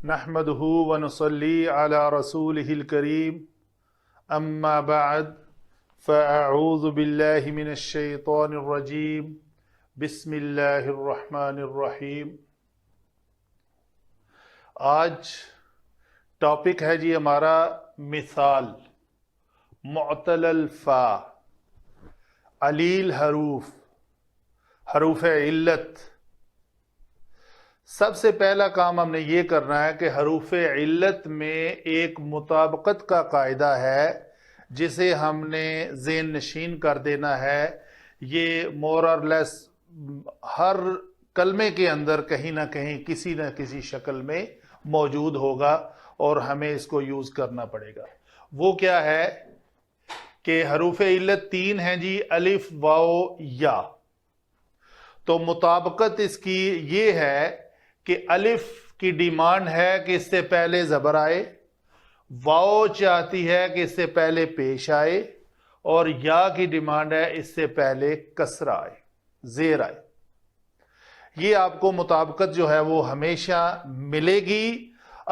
نحمده ونصلي على رسوله الكريم اما بعد فاعوذ بالله من الشیطان الرجیم بسم اللہ الرحمن الرحیم۔ آج ٹاپک ہے جی ہمارا مثال معتل الفا، علیل حروف علت۔ سب سے پہلا کام ہم نے یہ کرنا ہے کہ حروف علت میں ایک مطابقت کا قاعدہ ہے جسے ہم نے ذہن نشین کر دینا ہے۔ یہ مور اور لیس ہر کلمے کے اندر کہیں نہ کہیں کسی نہ کسی شکل میں موجود ہوگا اور ہمیں اس کو یوز کرنا پڑے گا۔ وہ کیا ہے کہ حروف علت تین ہیں جی، الف، واو، یا۔ تو مطابقت اس کی یہ ہے کہ الف کی ڈیمانڈ ہے کہ اس سے پہلے زبر آئے، واو چاہتی ہے کہ اس سے پہلے پیش آئے، اور یا کی ڈیمانڈ ہے اس سے پہلے کسرہ آئے، زیر آئے۔ یہ آپ کو مطابقت جو ہے وہ ہمیشہ ملے گی۔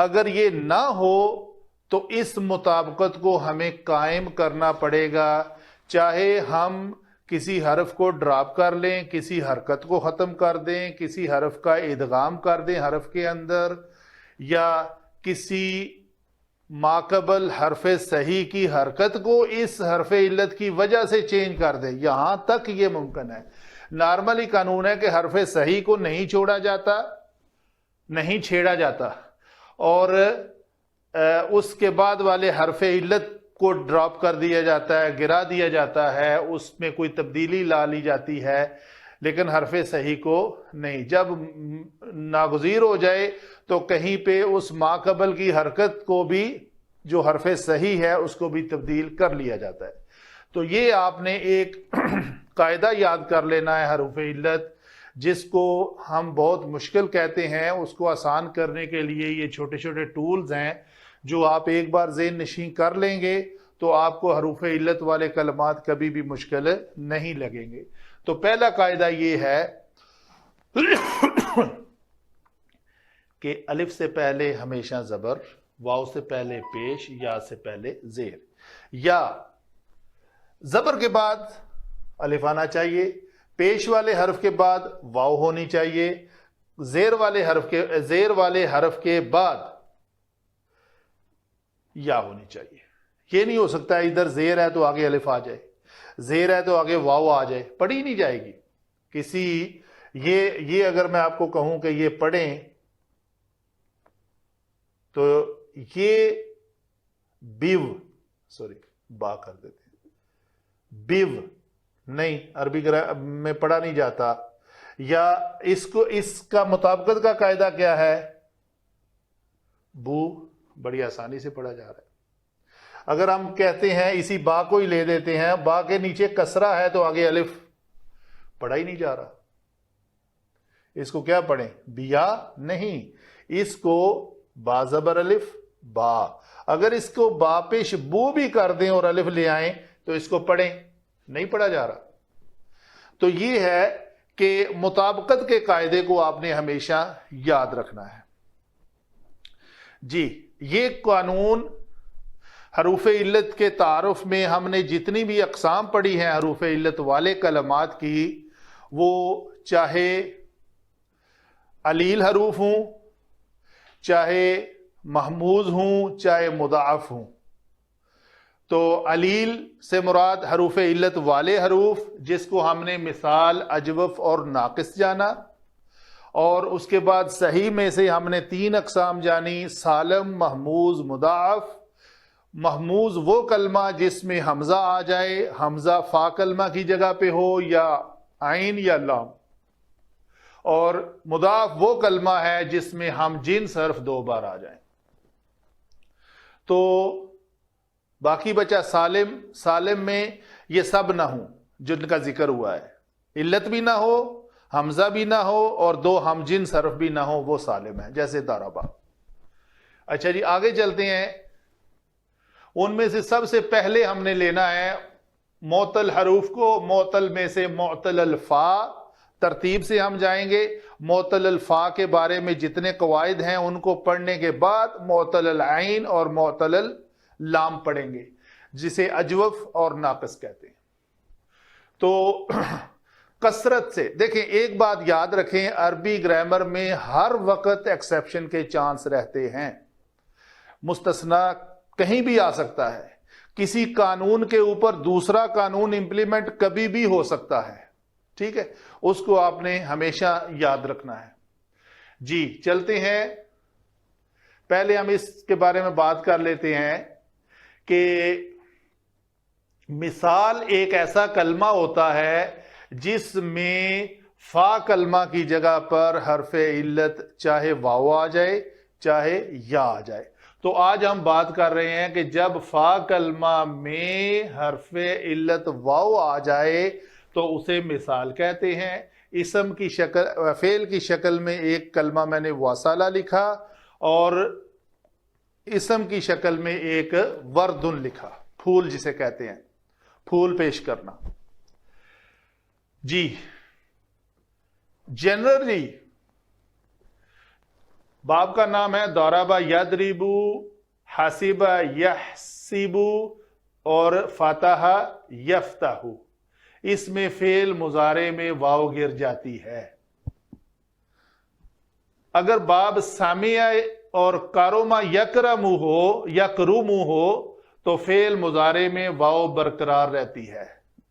اگر یہ نہ ہو تو اس مطابقت کو ہمیں قائم کرنا پڑے گا، چاہے ہم کسی حرف کو ڈراپ کر لیں، کسی حرکت کو ختم کر دیں، کسی حرف کا ادغام کر دیں حرف کے اندر، یا کسی ماقبل حرف صحیح کی حرکت کو اس حرف علت کی وجہ سے چینج کر دیں، یہاں تک یہ ممکن ہے۔ نارملی قانون ہے کہ حرف صحیح کو نہیں چھوڑا جاتا، نہیں چھیڑا جاتا، اور اس کے بعد والے حرف علت کو ڈراپ کر دیا جاتا ہے، گرا دیا جاتا ہے، اس میں کوئی تبدیلی لا لی جاتی ہے، لیکن حرف صحیح کو نہیں۔ جب ناگزیر ہو جائے تو کہیں پہ اس ماقبل کی حرکت کو بھی جو حرف صحیح ہے اس کو بھی تبدیل کر لیا جاتا ہے۔ تو یہ آپ نے ایک قاعدہ یاد کر لینا ہے حروف علت، جس کو ہم بہت مشکل کہتے ہیں، اس کو آسان کرنے کے لیے یہ چھوٹے چھوٹے ٹولز ہیں جو آپ ایک بار ذہن نشین کر لیں گے تو آپ کو حروف علت والے کلمات کبھی بھی مشکل نہیں لگیں گے۔ تو پہلا قاعدہ یہ ہے کہ الف سے پہلے ہمیشہ زبر، واو سے پہلے پیش، یا سے پہلے زیر۔ یا زبر کے بعد الف آنا چاہیے، پیش والے حرف کے بعد واو ہونی چاہیے، زیر والے حرف کے بعد یا ہونی چاہیے۔ یہ نہیں ہو سکتا ادھر زیر ہے تو آگے الف آ جائے، زیر ہے تو آگے واو آ جائے، پڑھی نہیں جائے گی۔ یہ اگر میں آپ کو کہوں کہ یہ پڑھیں تو یہ با کر دیتے ہیں، بیو نہیں، عربی میں پڑھا نہیں جاتا۔ یا اس کا مطابقت کا قاعدہ کیا ہے؟ بو، بڑی آسانی سے پڑھا جا رہا ہے۔ اگر ہم کہتے ہیں اسی با کو ہی لے دیتے ہیں، با کے نیچے کسرہ ہے تو آگے الف، پڑھا ہی نہیں جا رہا، اس کو کیا پڑھیں؟ بیا نہیں، اس کو با زبر الف با۔ اگر اس کو با پیش بو بھی کر دیں اور الف لے آئیں تو اس کو پڑھیں، نہیں پڑھا جا رہا۔ تو یہ ہے کہ مطابقت کے قاعدے کو آپ نے ہمیشہ یاد رکھنا ہے جی۔ یہ قانون حروف علت کے تعارف میں ہم نے جتنی بھی اقسام پڑھی ہیں حروف علت والے کلمات کی، وہ چاہے علیل حروف ہوں، چاہے محموز ہوں، چاہے مضاعف ہوں۔ تو علیل سے مراد حروف علت والے حروف، جس کو ہم نے مثال، اجوف اور ناقص جانا، اور اس کے بعد صحیح میں سے ہم نے تین اقسام جانی، سالم، محموز، مضاعف۔ محموز وہ کلمہ جس میں حمزہ آ جائے، حمزہ فا کلمہ کی جگہ پہ ہو یا عین یا لام، اور مضاعف وہ کلمہ ہے جس میں ہم جنس حرف دو بار آ جائیں۔ تو باقی بچا سالم میں یہ سب نہ ہوں جن کا ذکر ہوا ہے، علت بھی نہ ہو، حمزہ بھی نہ ہو، اور دو ہم جنس حرف بھی نہ ہو، وہ سالم ہے، جیسے دارابا۔ اچھا جی، آگے چلتے ہیں۔ ان میں سے سب سے پہلے ہم نے لینا ہے معتل حروف کو، معتل میں سے معتل الفا، ترتیب سے ہم جائیں گے. معطل الفا کے بارے میں جتنے قواعد ہیں ان کو پڑھنے کے بعد معطل العین اور معطل اللام پڑھیں گے، جسے اجوف اور ناقص کہتے ہیں. تو کثرت سے دیکھیں، ایک بات یاد رکھیں، عربی گرامر میں ہر وقت ایکسیپشن کے چانس رہتے ہیں. مستثنا کہیں بھی آ سکتا ہے. کسی قانون کے اوپر دوسرا قانون امپلیمنٹ کبھی بھی ہو سکتا ہے. ٹھیک ہے، اس کو آپ نے ہمیشہ یاد رکھنا ہے. جی چلتے ہیں. پہلے ہم اس کے بارے میں بات کر لیتے ہیں کہ مثال ایک ایسا کلمہ ہوتا ہے جس میں فا کلمہ کی جگہ پر حرف علت چاہے واو آ جائے چاہے یا آ جائے. تو آج ہم بات کر رہے ہیں کہ جب فا کلمہ میں حرف علت واو آ جائے تو اسے مثال کہتے ہیں. اسم کی شکل، فعل کی شکل میں ایک کلمہ میں نے واصلہ لکھا اور اسم کی شکل میں ایک وردن لکھا، پھول جسے کہتے ہیں، پھول پیش کرنا. جی جنرلی باب کا نام ہے ضرب یضرب، حسب یحسب اور فتح یفتح. اس میں فعل مضارع میں واو گر جاتی ہے. اگر باب سمع اور کرم یکرم ہو، یکرم ہو، تو فعل مضارع میں واو برقرار رہتی ہے.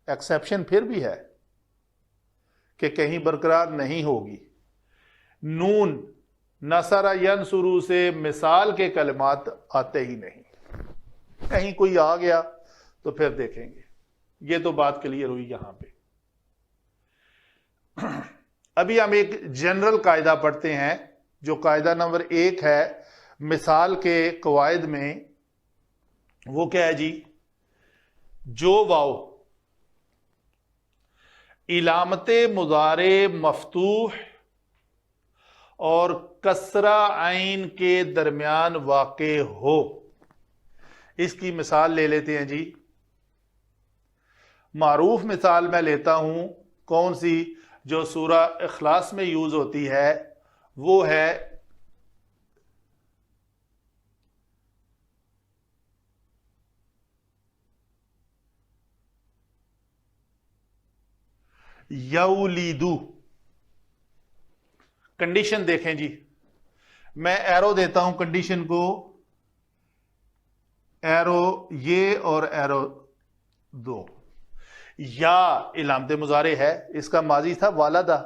ایکسیپشن پھر بھی ہے کہ کہیں برقرار نہیں ہوگی. نون نصر ینصر سے مثال کے کلمات آتے ہی نہیں. کہیں کوئی آ گیا تو پھر دیکھیں گے. یہ تو بات کلیئر ہوئی یہاں پہ. ابھی ہم ایک جنرل قاعدہ پڑھتے ہیں جو قاعدہ نمبر 1 ہے مثال کے قواعد میں. وہ کیا ہے جی؟ جو واو علامت مضارع مفتوح اور کسرہ عین کے درمیان واقع ہو. اس کی مثال لے لیتے ہیں جی. معروف مثال میں لیتا ہوں. کون سی؟ جو سورہ اخلاص میں یوز ہوتی ہے وہ ہے یولیدو. کنڈیشن دیکھیں جی، میں ایرو دیتا ہوں کنڈیشن کو، ایرو یہ اور ایرو دو. یا علامت مضارع ہے، اس کا ماضی تھا والدہ.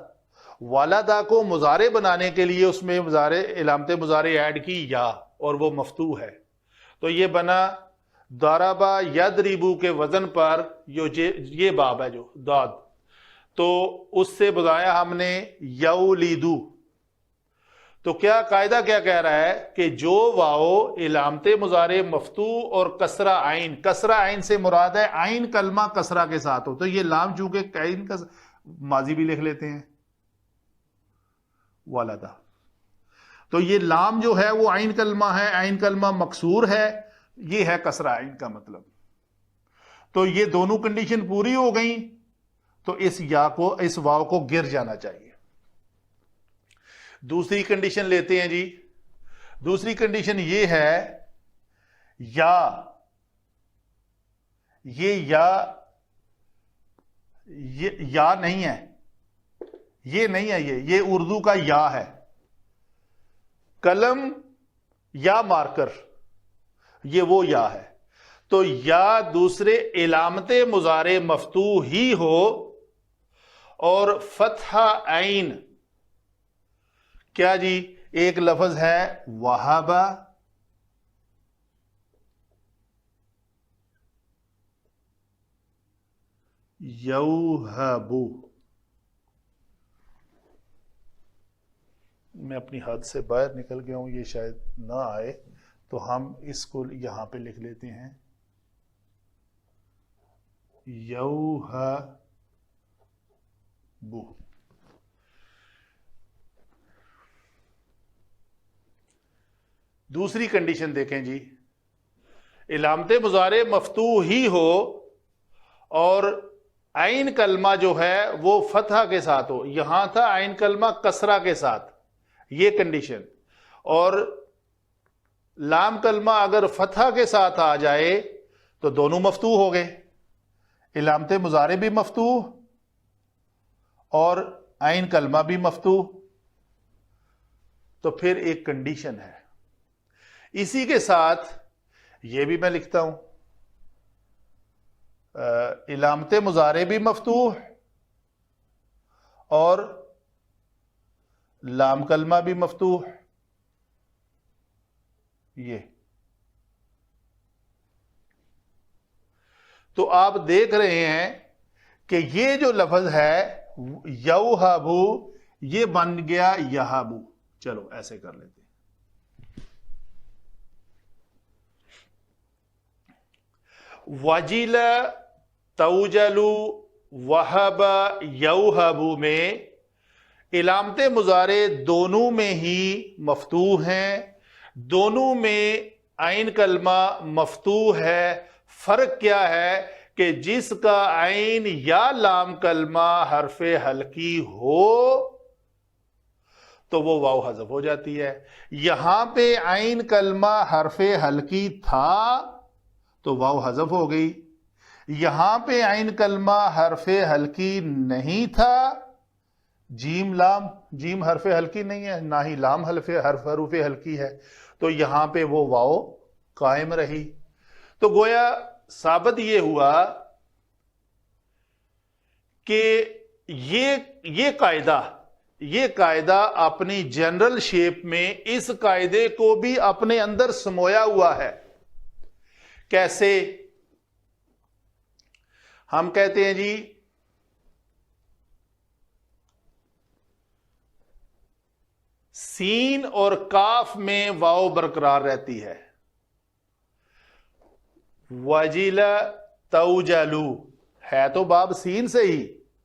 والدہ کو مضارع بنانے کے لیے اس میں علامت مضارع ایڈ کی یا، اور وہ مفتوح ہے. تو یہ بنا ضرب یضرب کے وزن پر یہ باب ہے جو داد، تو اس سے بنایا ہم نے یولیدو. تو کیا قاعدہ کیا کہہ رہا ہے کہ جو واو علامت مضارع مفتوح اور کسرہ عین، کسرہ عین سے مراد ہے عین کلمہ کسرہ کے ساتھ ہو. تو یہ لام چونکہ عین کا ماضی بھی لکھ لیتے ہیں والدہ، تو یہ لام جو ہے وہ عین کلمہ ہے، عین کلمہ مکسور ہے، یہ ہے کسرہ عین کا مطلب. تو یہ دونوں کنڈیشن پوری ہو گئیں تو اس یا کو، اس واو کو گر جانا چاہیے. دوسری کنڈیشن لیتے ہیں جی. دوسری کنڈیشن یہ ہے یا، یہ یا نہیں ہے، یہ نہیں ہے، یہ اردو کا یا ہے. قلم یا مارکر، یہ وہ یا ہے. تو یا دوسرے علامت مضارع مفتوح ہی ہو اور فتح عین. کیا جی؟ ایک لفظ ہے وہابہ، یوہبو. میں اپنی حد سے باہر نکل گیا ہوں، یہ شاید نہ آئے تو ہم اس کو یہاں پہ لکھ لیتے ہیں یوہبو. دوسری کنڈیشن دیکھیں جی. علامت مضارع مفتوح ہی ہو اور عین کلمہ جو ہے وہ فتحہ کے ساتھ ہو، یہاں تھا عین کلمہ کسرہ کے ساتھ، یہ کنڈیشن، اور لام کلمہ اگر فتحہ کے ساتھ آ جائے تو دونوں مفتوح ہو گئے، علامت مضارع بھی مفتوح اور عین کلمہ بھی مفتوح۔ تو پھر ایک کنڈیشن ہے، اسی کے ساتھ یہ بھی میں لکھتا ہوں، علامت مضارع بھی مفتوح اور لام کلمہ بھی مفتوح، یہ تو آپ دیکھ رہے ہیں کہ یہ جو لفظ ہے یوہبو یہ بن گیا یہبو۔ چلو ایسے کر لیتے ہیں، وجل توجل وہب یوہبو میں علامت مضارع دونوں میں ہی مفتوح ہیں، دونوں میں عین کلمہ مفتوح ہے۔ فرق کیا ہے کہ جس کا عین یا لام کلمہ حرف ہلکی ہو تو وہ واو حذف ہو جاتی ہے، یہاں پہ عین کلمہ حرف ہلکی تھا تو واو حذف ہو گئی، یہاں پہ عین کلمہ حرف ہلکی نہیں تھا، جیم لام، جیم حرف ہلکی نہیں ہے، نہ ہی لام حرف ہلکی ہے، تو یہاں پہ وہ واو قائم رہی۔ تو گویا ثابت یہ ہوا کہ یہ قاعدہ اپنی جنرل شیپ میں اس قاعدے کو بھی اپنے اندر سمویا ہوا ہے۔ کیسے؟ ہم کہتے ہیں جی سین اور کاف میں واو برقرار رہتی ہے، وجل توجلو ہے تو باب سین سے ہی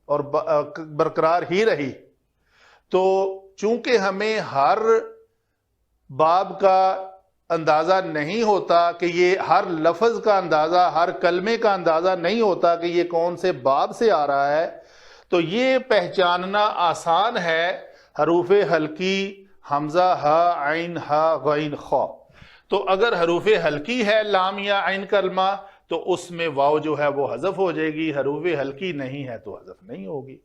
اور برقرار ہی رہی، تو چونکہ ہمیں ہر باب کا اندازہ نہیں ہوتا کہ یہ ہر لفظ کا اندازہ، ہر کلمے کا اندازہ نہیں ہوتا کہ یہ کون سے باب سے آ رہا ہے، تو یہ پہچاننا آسان ہے حروف ہلکی حمزہ ہا عین ہا غین خا۔ تو اگر حروف ہلکی ہے لام یا عین کلمہ تو اس میں واو جو ہے وہ حذف ہو جائے گی، حروف ہلکی نہیں ہے تو حذف نہیں ہوگی۔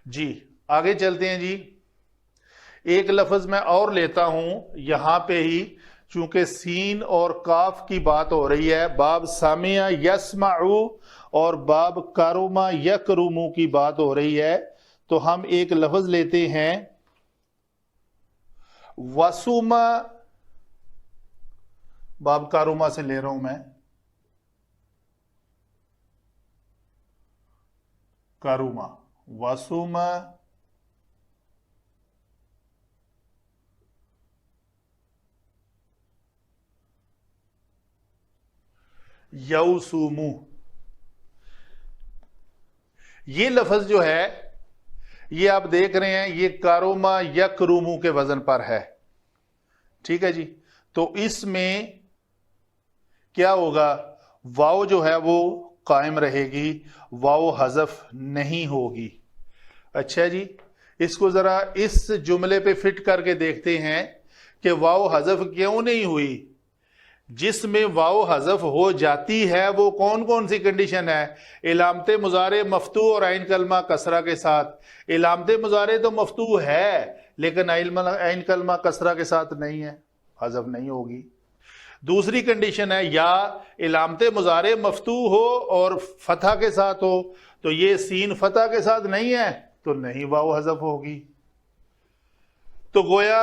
جی آگے چلتے ہیں جی، ایک لفظ میں اور لیتا ہوں یہاں پہ ہی، چونکہ سین اور کاف کی بات ہو رہی ہے، باب سامع یسمعو اور باب کرما یکرمو کی بات ہو رہی ہے، تو ہم ایک لفظ لیتے ہیں وسوما، باب کارما سے لے رہا ہوں میں، کاروما وسوما یوسومو، یہ لفظ جو ہے یہ آپ دیکھ رہے ہیں یہ کاروما یکرومو کے وزن پر ہے، ٹھیک ہے جی، تو اس میں کیا ہوگا، واو جو ہے وہ قائم رہے گی، واو حذف نہیں ہوگی۔ اچھا جی، اس کو ذرا اس جملے پہ فٹ کر کے دیکھتے ہیں کہ واو حذف کیوں نہیں ہوئی۔ جس میں واو حذف ہو جاتی ہے وہ کون کون سی کنڈیشن ہے؟ علامت مضارع مفتوح اور عین کلمہ کسرہ کے ساتھ۔ علامت مضارع تو مفتوح ہے لیکن عین کلمہ کسرہ کے ساتھ نہیں ہے، حذف نہیں ہوگی۔ دوسری کنڈیشن ہے یا علامت مضارع مفتوح ہو اور فتح کے ساتھ ہو، تو یہ سین فتح کے ساتھ نہیں ہے تو نہیں واو حذف ہوگی۔ تو گویا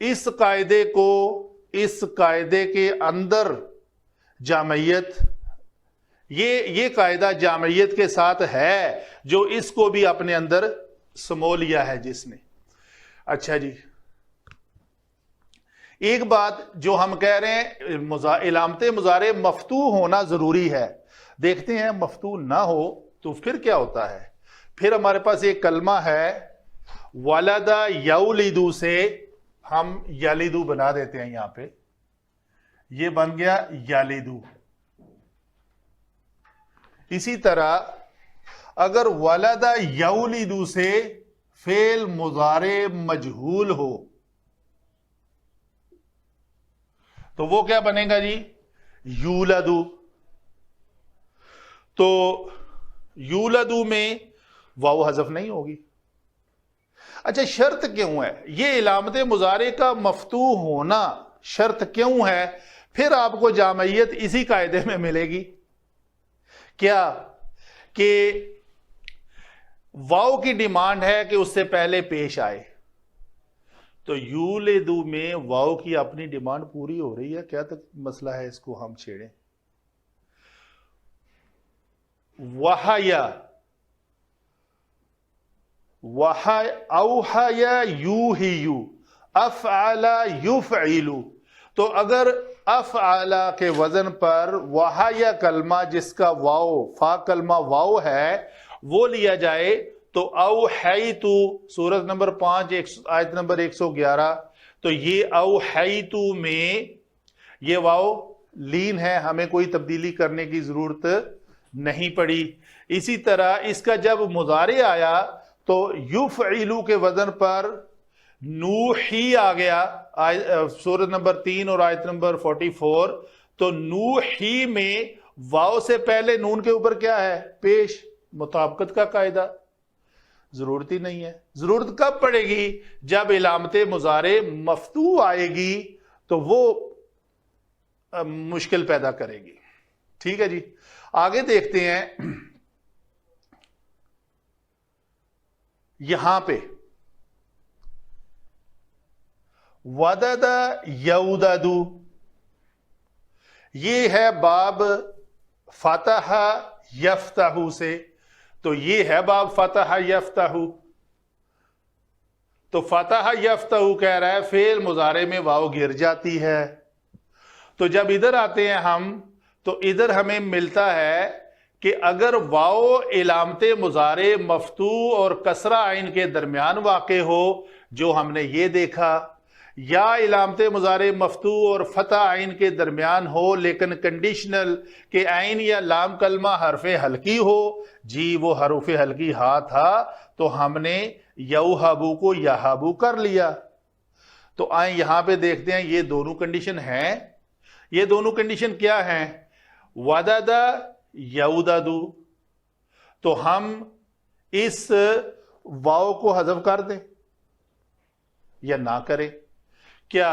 اس قاعدے کے اندر جامعیت، یہ قاعدہ جامعیت کے ساتھ ہے جو اس کو بھی اپنے اندر سمو لیا ہے جس نے۔ اچھا جی، ایک بات جو ہم کہہ رہے ہیں علامت مضارع مفتوح ہونا ضروری ہے، دیکھتے ہیں مفتوح نہ ہو تو پھر کیا ہوتا ہے۔ پھر ہمارے پاس ایک کلمہ ہے ولد یولدو سے ہم یلدو بنا دیتے ہیں، یہاں پہ یہ بن گیا یلدو۔ اسی طرح اگر ولد یولد سے فعل مضارع مجہول ہو تو وہ کیا بنے گا جی؟ یولد. تو یولد میں واو حذف نہیں ہوگی. اچھا شرط کیوں ہے یہ علامت مضارع کا مفتوح ہونا؟ شرط کیوں ہے؟ پھر آپ کو جامعیت اسی قاعدے میں ملے گی. کیا کہ واو کی ڈیمانڈ ہے کہ اس سے پہلے پیش آئے. تو یولدو میں واو کی اپنی ڈیمانڈ پوری ہو رہی ہے. کیا تک مسئلہ ہے اس کو ہم چھیڑیں. وحیا اوحیا یوحیو افعل یفعل. تو اگر افعل کے وزن پر وحیا کلمہ جس کا واو فا کلمہ واو ہے وہ لیا جائے تو اوحیتو سورۃ نمبر 5 آیت نمبر 111. تو یہ اوحیتو میں یہ واو لین ہے, ہمیں کوئی تبدیلی کرنے کی ضرورت نہیں پڑی. اسی طرح اس کا جب مضارع آیا تو یفعلو کے وزن پر نوحی آ گیا سورۃ نمبر 3 اور آیت نمبر 44. تو نوحی میں واو سے پہلے نون کے اوپر کیا ہے؟ پیش. مطابقت کا قاعدہ ضرورت ہی نہیں ہے. ضرورت کب پڑے گی؟ جب علامت مضارع مفتوح آئے گی تو وہ مشکل پیدا کرے گی. ٹھیک ہے جی, آگے دیکھتے ہیں. یہاں پہ ودد یودد یہ ہے باب فتح یفتح سے. تو یہ ہے باب فتح یفتح. تو فتح یفتح کہہ رہا ہے فعل مضارع میں واو گر جاتی ہے. تو جب ادھر آتے ہیں ہم تو ادھر ہمیں ملتا ہے کہ اگر واو علامت مضارع مفتوح اور کسرہ عین کے درمیان واقع ہو جو ہم نے یہ دیکھا, یا علامت مضارع مفتوح اور فتح عین کے درمیان ہو لیکن کنڈیشنل کہ عین یا لام کلمہ حرف حلقی ہو, جی وہ حروف حلقی ہا تھا تو ہم نے یوحبو کو یحبو کر لیا. تو آئیں یہاں پہ دیکھتے ہیں یہ دونوں کنڈیشن ہیں. یہ دونوں کنڈیشن کیا ہیں؟ ودد یودد. تو ہم اس واو کو حذف کر دیں یا نہ کریں؟ کیا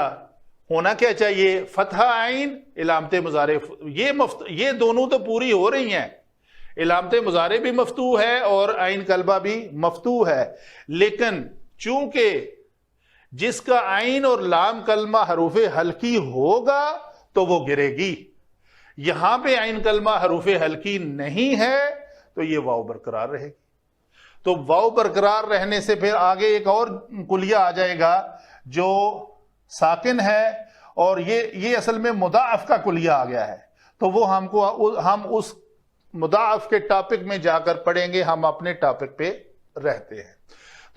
ہونا کیا چاہیے؟ فتح عین علامت مضارع یہ دونوں تو پوری ہو رہی ہیں. علامت مضارع بھی مفتوح ہے اور عین کلمہ بھی مفتوح ہے, لیکن چونکہ جس کا عین اور لام کلمہ حروف حلقی ہوگا تو وہ گرے گی. یہاں پہ عین کلمہ حروف حلقی نہیں ہے تو یہ واو برقرار رہے گی. تو واو برقرار رہنے سے پھر آگے ایک اور کلیہ آ جائے گا جو ساکن ہے, اور یہ اصل میں مضاعف کا کلیہ آ گیا ہے. تو وہ ہم اس مضاعف کے ٹاپک میں جا کر پڑھیں گے. ہم اپنے ٹاپک پہ رہتے ہیں.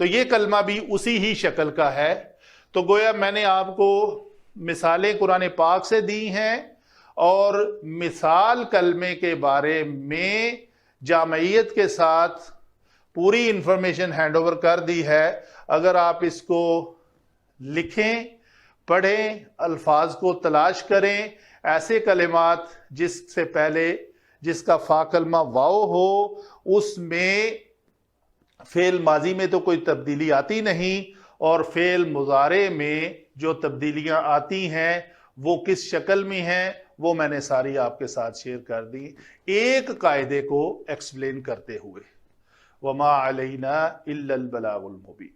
تو یہ کلمہ بھی اسی ہی شکل کا ہے. تو گویا میں نے آپ کو مثالیں قرآن پاک سے دی ہیں اور مثال کلمے کے بارے میں جامعیت کے ساتھ پوری انفارمیشن ہینڈ اوور کر دی ہے. اگر آپ اس کو لکھیں, پڑھیں, الفاظ کو تلاش کریں, ایسے کلمات جس سے پہلے جس کا فا کلمہ واو ہو اس میں فعل ماضی میں تو کوئی تبدیلی آتی نہیں, اور فعل مضارع میں جو تبدیلیاں آتی ہیں وہ کس شکل میں ہیں وہ میں نے ساری آپ کے ساتھ شیئر کر دی ایک قاعدے کو ایکسپلین کرتے ہوئے. وما علینا الا البلاغ المبین.